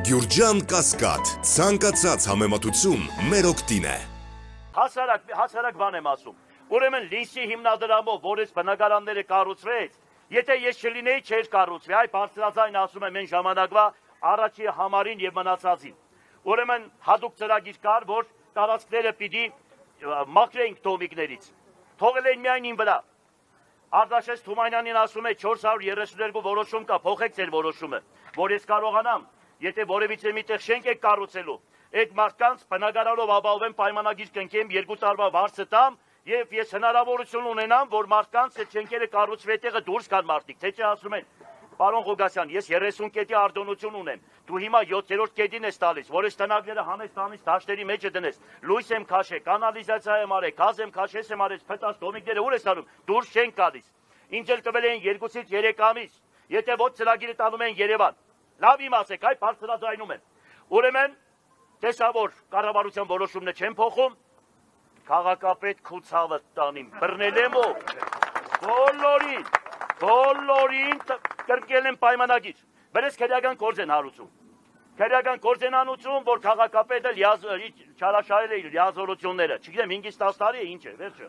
Գյուրջան Կասկադ, ցանկացած համեմատություն մեր օգտին է։ Հասարակ բան եմ ասում։ Ուրեմն Լինսի հիմնադրամով, որ այս բնակարանները կառուցվեց, եթե ես չլինեի, չէր կառուցվի, այ բարձրաձայն ասում եմ այն ժամանակվա առաջի համարին եւ մնացածին։ Ուրեմն հadoop ծրագիր կար, որ տարածքները պիտի մաքրեինք տոմիկներից։ Թողել էին միայն ին վրա։ Արտաշես Թումանյանին ասում է 432 որոշում կա, փոխեք ձեր որոշումը, որ ես կարողանամ, եթե որևիցե միտեղ շենք եք կառուցելու, այդ մարդկանց բնակարանով ապահովեմ, պայմանագիր կնքեմ, 2 տարվա վարձը տամ եւ ես հնարավորություն ունենամ, որ մարդկանց այդ շենքերը կառուցվի այդտեղը դուրս գան մարդիկ, թե չէ ասում են, պարոն Ղուկասյան, ես 30 կետի արտոնություն ունեմ, դու հիմա 7-րդ կետին ես տալիս, որ այս տնագները հանես տանից դաշտերի մեջ դնես, լույս եմ քաշե, կանալիզացիա եմ արել, գազ եմ քաշես եմ արել, փտած տոմիկները ուր ես անում, դուրս չեն գալիս։ Ինչ էլ տվել են 2-ից 3 ամիս, եթե ոչ ծրագիրը տանում են Երևան։ Լավ իմացեք, այ բարձրաձայնում են։ Ուրեմն, տեսա որ կառավարության որոշումն չեն փոխում, քաղաքապետ քուցավը տանիմ, բռնել եմ ով, բոլորին կրկել են պայմանագիր, բերես քերական գործ են հարուցում, քերական գործ են անուցում, որ քաղաքապետը չարաշահել է իր լիազորությունները, չգիտեմ 5-ից 10 տարի է, ինչ է, վերջը,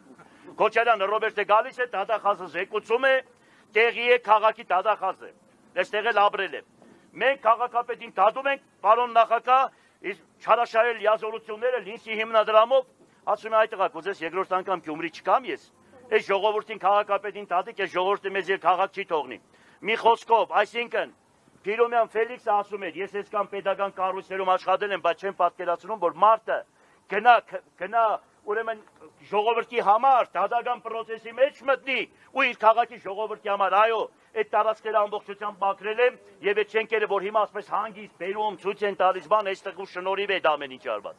Քոչարյանը Ռոբերտը գալիս է, դատախազը զեկուցում է, տեղի է քաղաքի դատախազը, այստեղ էլ ապրել է, մենք քաղաքապետին դատում ենք, պարոն նախագահ, չարաշահել լիազորությունները Լինսի հիմնադրամով, ասում է այդ տղա, կուզես երկրորդ անգամ Գյումրի չկամ ես, այս ժողովրդին քաղաքապետին դատիկ, այս ժողովուրդը մեզ եւ քաղաք չի թողնի։ Մի խոսքով, այսինքն Փիրոմյան Ֆելիքսը ասում էր, ես այսքան պետական կառույցներում աշխատել եմ, բայց չեմ պատկերացնում, որ մարդը գնա ուրեմն ժողովրդի համար դատական process-ի մեջ մտնի ու իր քաղաքի ժողովրդի համար, այո, այդ տարածքները ամբողջությամբ մաքրել եմ եւ այդ շենքերը, որ հիմա ասպես հանգիստ բերում ցույց են տալիս, բան այստեղ ու շնորհիվ է դա ամեն ինչ արված։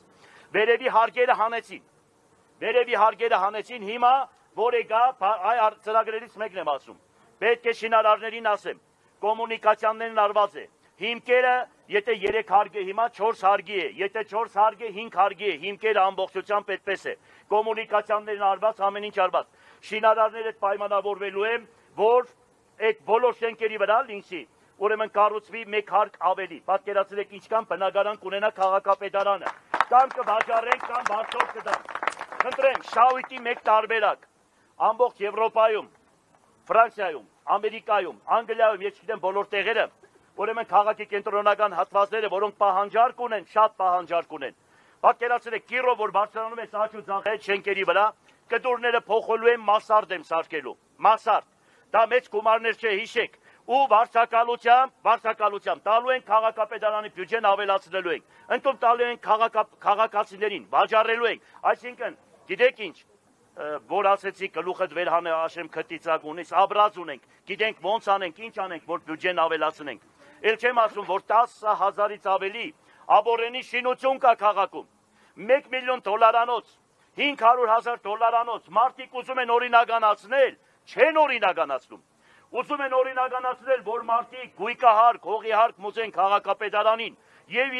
Վերևի հարկերը հանեցին, հիմա որ եկա, այ ծրագրերից մեկն եմ ասում։ Պետք է շինարարներին ասեմ, կոմունիկացիաներն արված է։ Հիմքերը, եթե 3 հարգ է, հիմա 4 հարգի է, եթե 4 հարգ է, 5 հարգի է, հիմքերը ամբողջությամբ այդպես է։ Կոմունիկացիաներն արված, ամեն ինչ արված։ Շինարարները պայմանավորվելու են, որ այդ բոլոր շենքերի վրա Լինսի, ուրեմն կառուցվի 1 հարգ ավելի։ Պատկերացրեք ինչքան բնակարան կունենա քաղաքապետարանը։ Կամ կվաճառենք, կամ բարձր կտանք։ Խնդրեմ, շահույթի մեկ տարբերակ։ Ամբողջ Եվրոպայում, Ֆրանսիայում, Ամերիկայում, Անգլիայում, ես չգիտեմ բոլոր տեղերը, ուրեմն քաղաքի կենտրոնական հատվածները, որոնք պահանջարկ ունեն, շատ պահանջարկ ունեն։ Պատկերացրեք, Կիրով, որ բարձրանում է սաճ ու ձախ այդ շենքերի վրա, կտուրները փոխելու են մասարդ եմ սարքելու։ Մասարդ։ Դա մեծ գումարներ չէ, հիշեք։ Ու վարձակալությամբ տալու են քաղաքապետարանի բյուջեն ավելացնելու ենք։ Ընդում տալու են քաղաքացիներին, վաճառելու ենք։ Այսինքն, գիտեք ինչ, որ ասեցի գլուխդ վեր հանե Աշեմ քտիցակ ունես, աբրած ունենք, գիտենք ոնց անենք, ինչ անենք, որ բյուջեն ավելացնենք։ Էլ չեմ ասում, որ 10,000-ից ավելի աբորենի շինություն կա քաղաքում։ 1 միլիոն դոլարանոց, 500,000 դոլարանոց, մարդիկ ուզում են օրինականացնել, չեն օրինականացնում։ Ուզում են օրինականացնել, որ մարդիկ գույկահարկ, հողիհարկ մուծեն քաղաքապետարանին եւ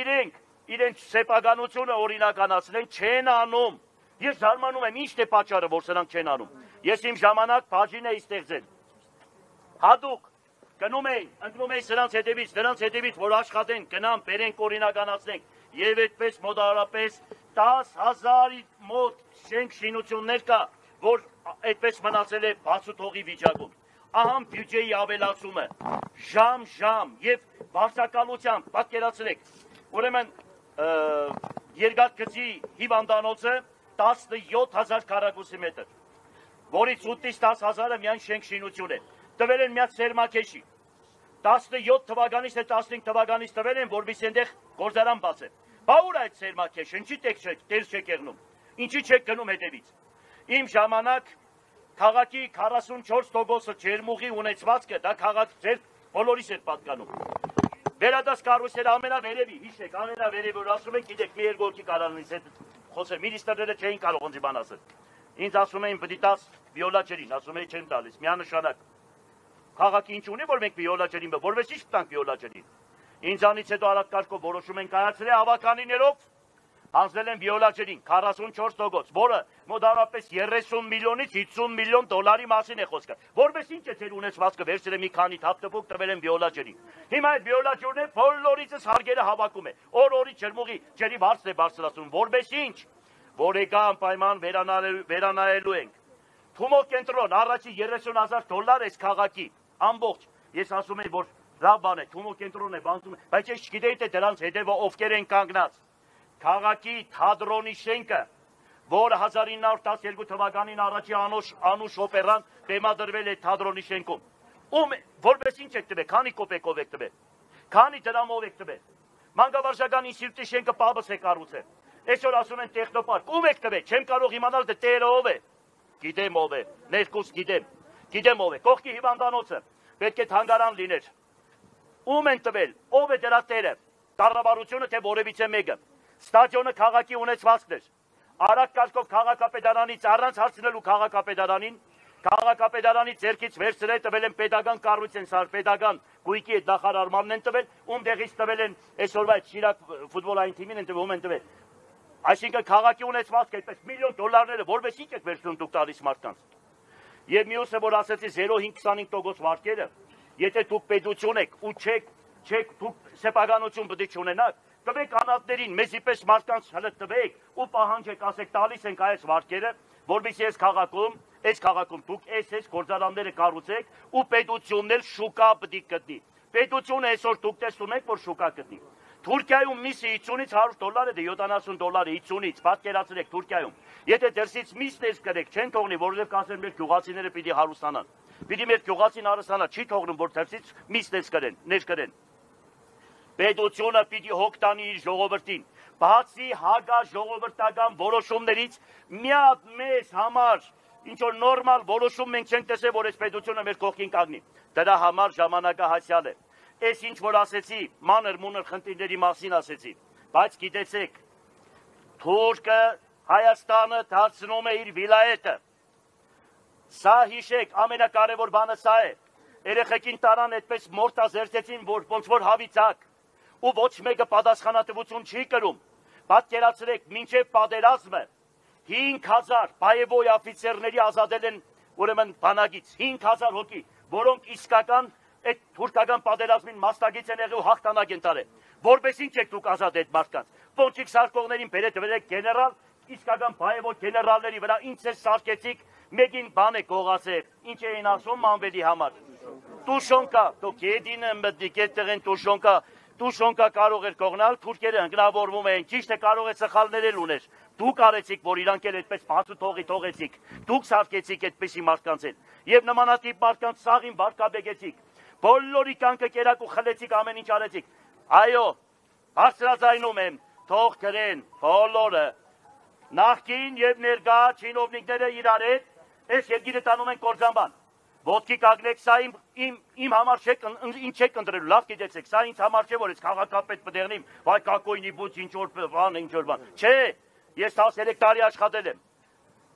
իրենք սեփականությունը օրինականացնեն, չեն անում։ Ես զարմանում եմ, ի՞նչն է պատճառը, որ սրանք չեն անում։ Ես իմ ժամանակ բաժին էի ստեղծել։ Հատուկ գնում էի, ընկնում էի նրանց հետևից, որ աշխատեն, գնան, բերենք օրինականացնենք։ Եվ այդպես մոտավորապես 10,000-ի մոտ շենք շինություններ կա, որ այդպես մնացել է բացուտողի վիճակում։ Ահա բյուջեի ավելացումը, ժամ եւ վարձակալությամբ, պատկերացրեք, ուրեմն երկաթգծի հիվանդանոցը 17,000 քառակուսի մետր, որից 8-ից 10,000-ը միայն շենք շինություն է, տվել են միած սերմակեշի, 17 թվականից թե 15 թվականից տվել են, որպեսզի այնտեղ գործարան բացեն, բա ուր այդ սերմակեշը, ինչի տեղ չեք եղնում, ինչի չեք գնում հետևից, իմ ժամանակ քաղաքի 44% ջերմուղի ունեցվածքը, դա քաղաք ձեր բոլորիս էր պատկանում։ Վերադաս կառույցները ամենավերևի, հիշեք, ամենավերևի, որ ասում են, գիտեք, մի երկու կարանից հետ խոսել, մինիստրները չէին կարող ինձ բան ասել։ Ինձ ասում էին, պիտի տաս վիոլա ջրին, ասում էի չեմ տալիս, միանշանակ։ Քաղաքի ինչ ունի, որ մենք վիոլա ջրին, որպես ինչ տանք վիոլա ջրին։ Ինձանից հետո արագ կարգով որոշում են կայացրել ավականիներով, հանձնել են վիոլաջերին 44%, որը մոտավորապես 30 միլիոնից 50 միլիոն դոլարի մասին է խոսքը։ Որպես ինչ է ձեր ունեցվածքը վերցրել մի քանի թափտպուկ տվել են վիոլաջերին։ Հիմա այդ վիոլաջորն է բոլորիցս հարգերը հավաքում է։ Օր-օրի ջրմուղի ջրի բարձր է բարձրացնում, որպես ինչ, որ եկա անպայման վերանայելու ենք։ Թումո կենտրոն առաջի 30,000 դոլար էս քաղաքի, ամբողջ, ես ասում եմ, որ լավ բան է, Թումո կենտրոն է բանտում, բայց ես չգիտեի թե դրանց հետևը ովքեր են կանգնած։ Քաղաքի թատրոնի շենքը, որը 1912 թվականին առաջի Անուշ օպերան բեմադրվել է թատրոնի շենքում։ Որպես ինչ եք տվել, քանի կոպեկով եք տվել, քանի դրամով եք տվել։ Մանկավարժական ինստիտուտի շենքը պաբս է կառուցել։ Այսօր ասում են տեխնոպարկ, ում եք տվել, չեմ կարող իմանալ դե տերը ով է։ Գիտեմ ով է, ներկուս գիտեմ ով է, կողքի հիվանդանոցը, պետք է թանգարան լիներ։ Ում են տվել, ով է դրա տերը, կառավարությունը թե որևիցե մեկը։ Ստադիոնը քաղաքի ունեցվածքն էր։ Արագ կարգով քաղաքապետարանից առանց հարցնելու քաղաքապետարանին, քաղաքապետարանի ձեռքից վերցրել տվել են պետական կառույցն սար, պետական գույքի այդ նախարարմանն են տվել, ում տեղից տվել են այսօրվա այդ Շիրակ ֆուտբոլային թիմին են տվել, ում են տվել։ Այսինքն քաղաքի ունեցվածքը այդպես միլիոն դոլարները որպես ինչ եք վերցնում դուք տալիս մարդկանց։ Եվ մյուսը, որ ասեցի 0.25% վարկերը, եթե դուք պետություն եք ու չեք դուք սեփականություն պետք է չունենաք, տվեք անհատներին, մեզի պես մարդկանց հələ տվեք ու պահանջեք, ասեք տալիս ենք այս վարկերը, որովհետեւ այս քաղաքում դուք այս գործարանները կառուցեք ու պետությունն էլ շուկա պետք է գտնի։ Պետությունը այսօր դուք տեսնում եք, որ շուկա գտնի։ Թուրքիայում միսը 50-ից 100 դոլար է, դե 70 դոլար է 50-ից, պատկերացրեք Թուրքիայում։ Եթե դրսից միս դες կրեք, չեն թողնի, որովհետև կասեն մեր գյուղացիները պիտի հարստանան։ Պիտի մեր գյուղացին հարստանա, չի թողնում, որ դրսից միս դες կրեն, ներկրեն։ Պետությունը պիտի հոգ տանի իր ժողովրդին, բացի հակաժողովրդական որոշումներից մի հատ մեզ համար ինչ որ նորմալ որոշում մենք չենք տեսել, որ այս պետությունը մեր կողքին կանգնի։ Դրա համար ժամանակահասյալ է։ Այս ինչ որ ասեցի, մանր-մունր խնդիրների մասին ասեցի, բայց գիտեցեք, Թուրքը Հայաստանը դարձնում է իր վիլայետը։ Սա հիշեք, ամենակարևոր բանը սա է։ Երեխեքին տարան այդպես մորտազերծեցին, որ ոնց որ հավիցակ, ու ոչ մեկը պատասխանատվություն չի կրում։ Պատկերացրեք, մինչև պատերազմը 5000 բայևոյ օֆիցերների ազատել են ուրեմն բանակից, 5000 հոգի, որոնք իսկական այդ թուրքական պատերազմին մասնակից են եղել ու հաղթանակ են տարել։ Որպես ինչ եք դուք ազատ այդ մարդկանց։ Պոնչիկ սարկողներին բերեք գեներալ, իսկական բայևոյ գեներալների վրա ինչ է սարքեցիք, մեկին բան է գողացել, ինչ էին ասում մանվելի համար։ Տուշոնկա, դուք եդինը մտիկ այդտեղ են Տուշոնկա կարող էր կողնալ, թուրքերը ընկնավորվում էին, ճիշտ է կարող է սխալներ էլ ուներ։ Դուք արեցիք, որ իրանք էլ այդպես բացու թողեցիք, դուք սարքեցիք այդպիսի մարդկանց են, եւ նմանատիպ մարդկանց սաղին վարկաբեկեցիք, բոլորի կյանքը կերակ ու խլեցիք, ամեն ինչ արեցիք։ Այո, բարձրաձայնում եմ, թող գրեն բոլորը, նախկին եւ ներկա չինովնիկները իրար հետ, այս երկիրը տանում են կործանբան։ Ոտքի կանգնեք, սա իմ համար ինչ եք ընտրելու, լավ գիտեցեք, սա ինձ համար չէ, որ ես քաղաքապետ պտեղնիմ, վայ կակոյնի բուց ինչ-որ բան, չէ, ես 13 տարի աշխատել եմ,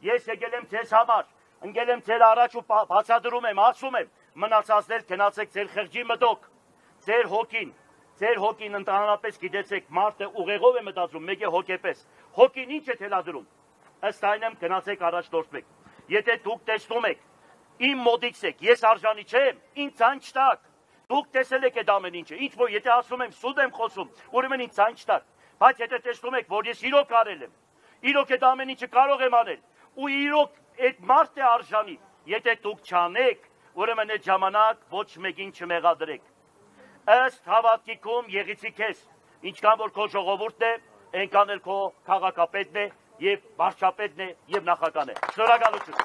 ես եկել եմ ձեզ համար, ընկել եմ ձեր առաջ ու բացադրում եմ, ասում եմ, մնացածներ գնացեք ձեր խղճի մտոք, ձեր հոգին ընդհանրապես գիտեցեք, մարդը ուղեղով է մտածում, մեկ է հոգեպես, հոգին ինչ է թելադրում, ըստ այնեմ գնացեք առաջնորդվեք, եթե դուք տեսնում եք, իմ մոդիկս եք, ես արժանի չեմ, ինձ ցանց չտաք, դուք տեսել եք այդ ամեն ինչը, ինչ որ եթե ասում եմ սուտ եմ խոսում, ուրեմն ինձ ցանց չտաք, բայց եթե տեսնում եք, որ ես իրոք արել եմ, իրոք այդ ամեն ինչը կարող եմ անել, ու իրոք այդ մարդ է արժանի, եթե դուք չանեք, ուրեմն այդ ժամանակ ոչ մեկին չմեղադրեք։ Ըստ հավատքիքում եղիցի քեզ, ինչքան որ քո ժողովուրդն է, այնքան էլ քո քաղաքապետն է եւ վարչապետն է եւ նախագահն է։ Շնորհակալություն։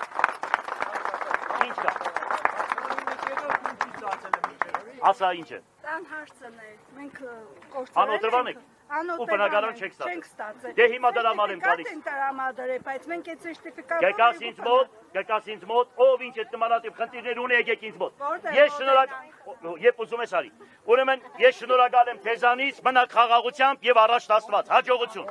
Ինչ կա։ Ասա ինչ է։ Տան հարցն է, մենք Անօտրվան եք։ Ու բնակարան չեք ստացել։ Դե հիմա դրամարեմ գալիս։ Չենք դրամադրել, բայց մենք այդ սերտիֆիկատը Գեկաս ինձ մոտ, ով ինչ է նմանատիպ խնդիրներ ունի, եկեք ինձ մոտ։ Ես շնորհակալ, երբ ուզում ես արի։ Ուրեմն ես շնորհակալ եմ թեզանից, մնաք խաղաղությամբ եւ առաջ Աստված։ Հաջողություն։